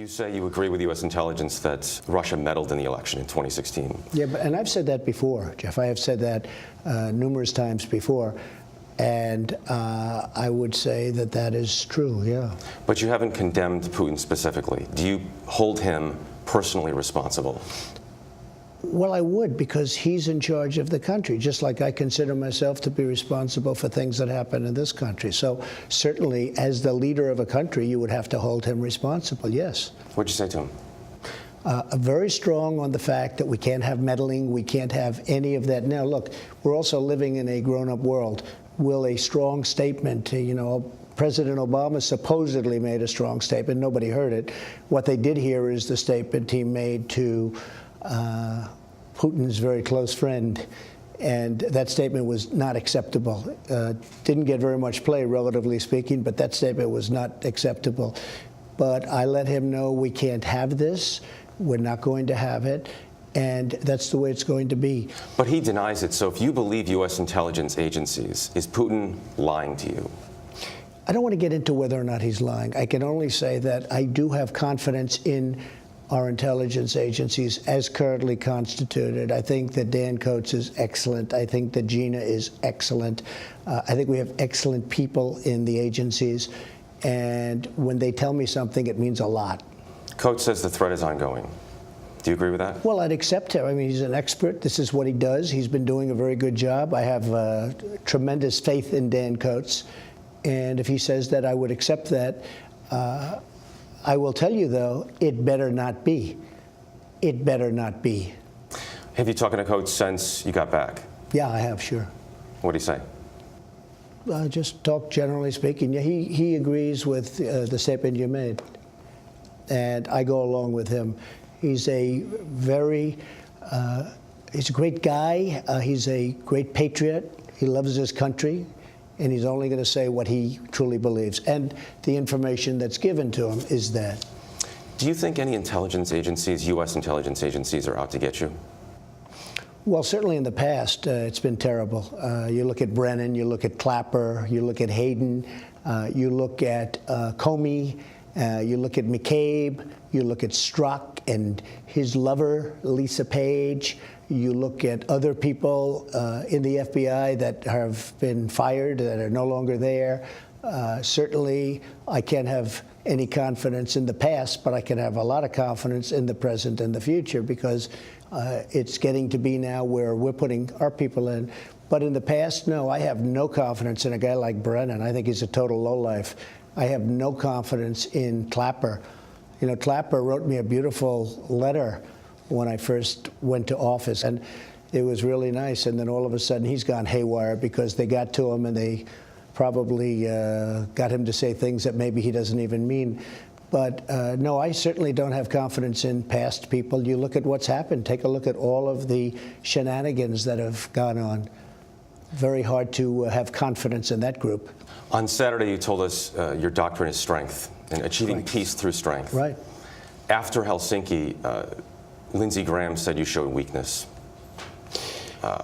You say you agree with U.S. intelligence that Russia meddled in the election in 2016. Yeah, and I've said that before, Jeff. I have said that numerous times before. And I would say that that is true, yeah. But you haven't condemned Putin specifically. Do you hold him personally responsible? Well, I would, because he's in charge of the country, just like I consider myself to be responsible for things that happen in this country. So certainly, as the leader of a country, you would have to hold him responsible, yes. What'd you say to him? Very strong on the fact that we can't have meddling, we can't have any of that. Now, look, we're also living in a grown-up world. Will a strong statement, President Obama supposedly made a strong statement. Nobody heard it. What they did hear is the statement he made to Putin's very close friend, and that statement was not acceptable. Didn't get very much play, relatively speaking, but that statement was not acceptable. But I let him know we can't have this. We're not going to have it. And that's the way it's going to be. But he denies it. So if you believe U.S. intelligence agencies, is Putin lying to you? I don't want to get into whether or not he's lying. I can only say that I do have confidence in our intelligence agencies as currently constituted. I think that Dan Coats is excellent. I think that Gina is excellent. I think we have excellent people in the agencies. And when they tell me something, it means a lot. Coats says the threat is ongoing. Do you agree with that? Well, I'd accept him. I mean, he's an expert. This is what he does. He's been doing a very good job. I have tremendous faith in Dan Coats. And if he says that, I would accept that. I will tell you, though, it better not be. It better not be. Have you talked to Coats since you got back? Yeah, I have, sure. What do you say? Just talk generally speaking. Yeah, he agrees with the statement you made. And I go along with him. He's a he's a great guy. He's a great patriot. He loves his country. And he's only going to say what he truly believes. And the information that's given to him is that. Do you think any intelligence agencies, U.S. intelligence agencies, are out to get you? Well, certainly in the past, it's been terrible. You look at Brennan, you look at Clapper, you look at Hayden, you look at Comey, you look at McCabe, you look at Strzok and his lover, Lisa Page. You look at other people in the FBI that have been fired, that are no longer there. Certainly, I can't have any confidence in the past, but I can have a lot of confidence in the present and the future, because it's getting to be now where we're putting our people in. But in the past, no, I have no confidence in a guy like Brennan. I think he's a total lowlife. I have no confidence in Clapper. You know, Clapper wrote me a beautiful letter when I first went to office, and it was really nice. And then all of a sudden, he's gone haywire because they got to him and they probably got him to say things that maybe he doesn't even mean. But no, I certainly don't have confidence in past people. You look at what's happened. Take a look at all of the shenanigans that have gone on. Very hard to have confidence in that group. On Saturday, you told us your doctrine is strength and achieving peace through strength. Right. After Helsinki, Lindsey Graham said you showed weakness.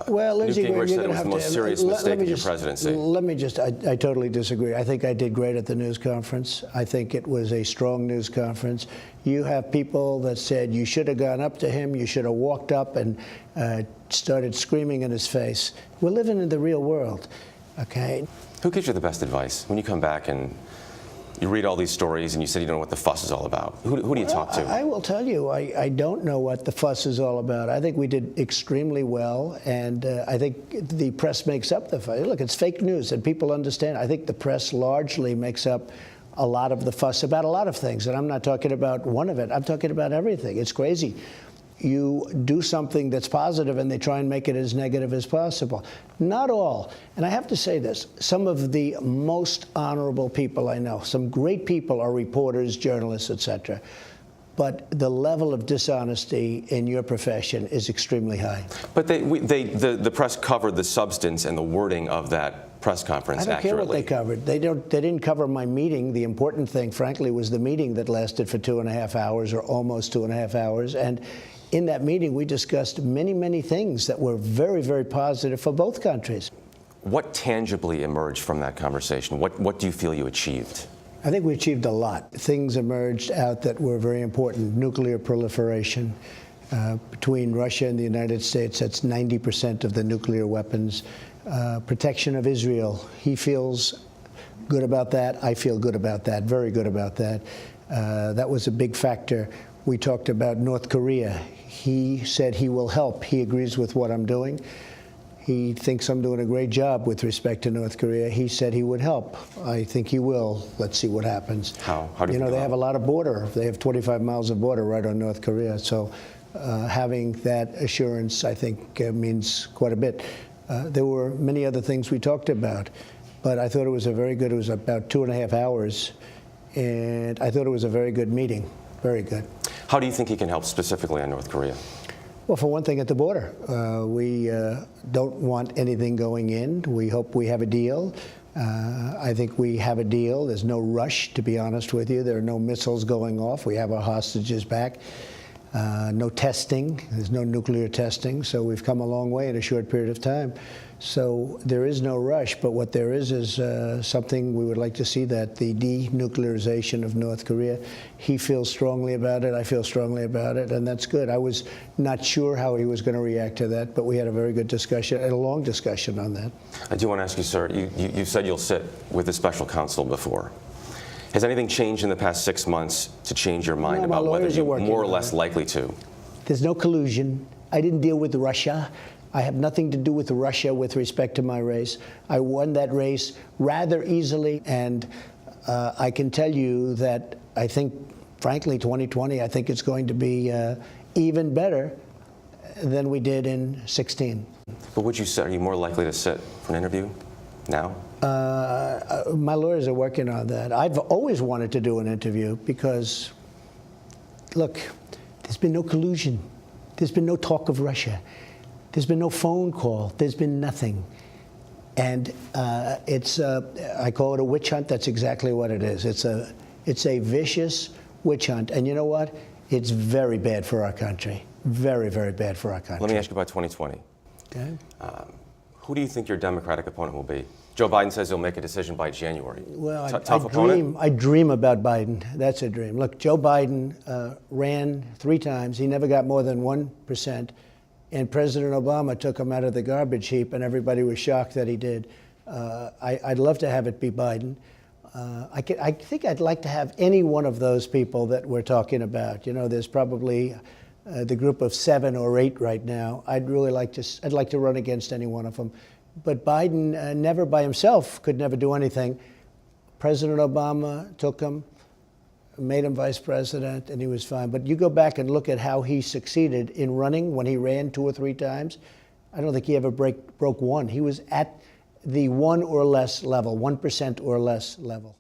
Well, Lindsey Graham, you're going to have to. It was the most serious mistake of your presidency. Let me just, I totally disagree. I think I did great at the news conference. I think it was a strong news conference. You have people that said you should have gone up to him, you should have walked up and started screaming in his face. We're living in the real world, okay? Who gives you the best advice when you come back and you read all these stories and you said you don't know what the fuss is all about? Who do you talk to? I will tell you, I don't know what the fuss is all about. I think we did extremely well, and I think the press makes up the fuss. Look, it's fake news, and people understand. I think the press largely makes up a lot of the fuss about a lot of things, and I'm not talking about one of it. I'm talking about everything. It's crazy. You do something that's positive and they try and make it as negative as possible. Not all. And I have to say this, some of the most honorable people I know, some great people are reporters, journalists, etc. But the level of dishonesty in your profession is extremely high. But the press covered the substance and the wording of that press conference accurately. I don't care what they covered. They didn't cover my meeting. The important thing, frankly, was the meeting that lasted for 2.5 hours, or almost 2.5 hours. And in that meeting, we discussed many, many things that were very, very positive for both countries. What tangibly emerged from that conversation? What do you feel you achieved? I think we achieved a lot. Things emerged out that were very important. Nuclear proliferation. Between Russia and the United States, that's 90% of the nuclear weapons. Protection of Israel. He feels good about that. I feel good about that, very good about that. That was a big factor. We talked about North Korea. He said he will help. He agrees with what I'm doing. He thinks I'm doing a great job with respect to North Korea. He said he would help. I think he will. Let's see what happens. How do you know, think they have a lot of border. They have 25 miles of border right on North Korea. So having that assurance, I think, means quite a bit. There were many other things we talked about, but I thought it was it was about 2.5 hours, and I thought it was a very good meeting, very good. How do you think he can help specifically on North Korea? Well, for one thing, at the border, we don't want anything going in. We hope we have a deal. I think we have a deal. There's no rush, to be honest with you. There are no missiles going off. We have our hostages back. No testing. There's no nuclear testing. So we've come a long way in a short period of time. So there is no rush. But what there is something we would like to see, that the denuclearization of North Korea. He feels strongly about it. I feel strongly about it. And that's good. I was not sure how he was going to react to that, but we had a very good discussion and a long discussion on that. I do want to ask you, sir, you said you'll sit with the special counsel before. Has anything changed in the past 6 months to change your mind about whether you're more or less likely to? There's no collusion. I didn't deal with Russia. I have nothing to do with Russia with respect to my race. I won that race rather easily, and I can tell you that I think, frankly, 2020, I think it's going to be even better than we did in 16. But would you say, are you more likely to sit for an interview now? My lawyers are working on that. I've always wanted to do an interview because, look, there's been no collusion. There's been no talk of Russia. There's been no phone call. There's been nothing. And I call it a witch hunt. That's exactly what it is. It's a vicious witch hunt. And you know what? It's very bad for our country. Very, very bad for our country. Let me ask you about 2020. Okay. Who do you think your Democratic opponent will be? Joe Biden says he'll make a decision by January. Well, Tough opponent? I dream about Biden. That's a dream. Look, Joe Biden ran 3 times. He never got more than 1%. And President Obama took him out of the garbage heap, and everybody was shocked that he did. I'd love to have it be Biden. I think I'd like to have any one of those people that we're talking about. You know, there's probably the group of 7 or 8 right now. I'd like to run against any one of them. But Biden never by himself could never do anything. President Obama took him, made him vice president, and he was fine. But you go back and look at how he succeeded in running when he ran 2 or 3 times. I don't think he ever broke one. He was at the 1 or less level, 1% or less level.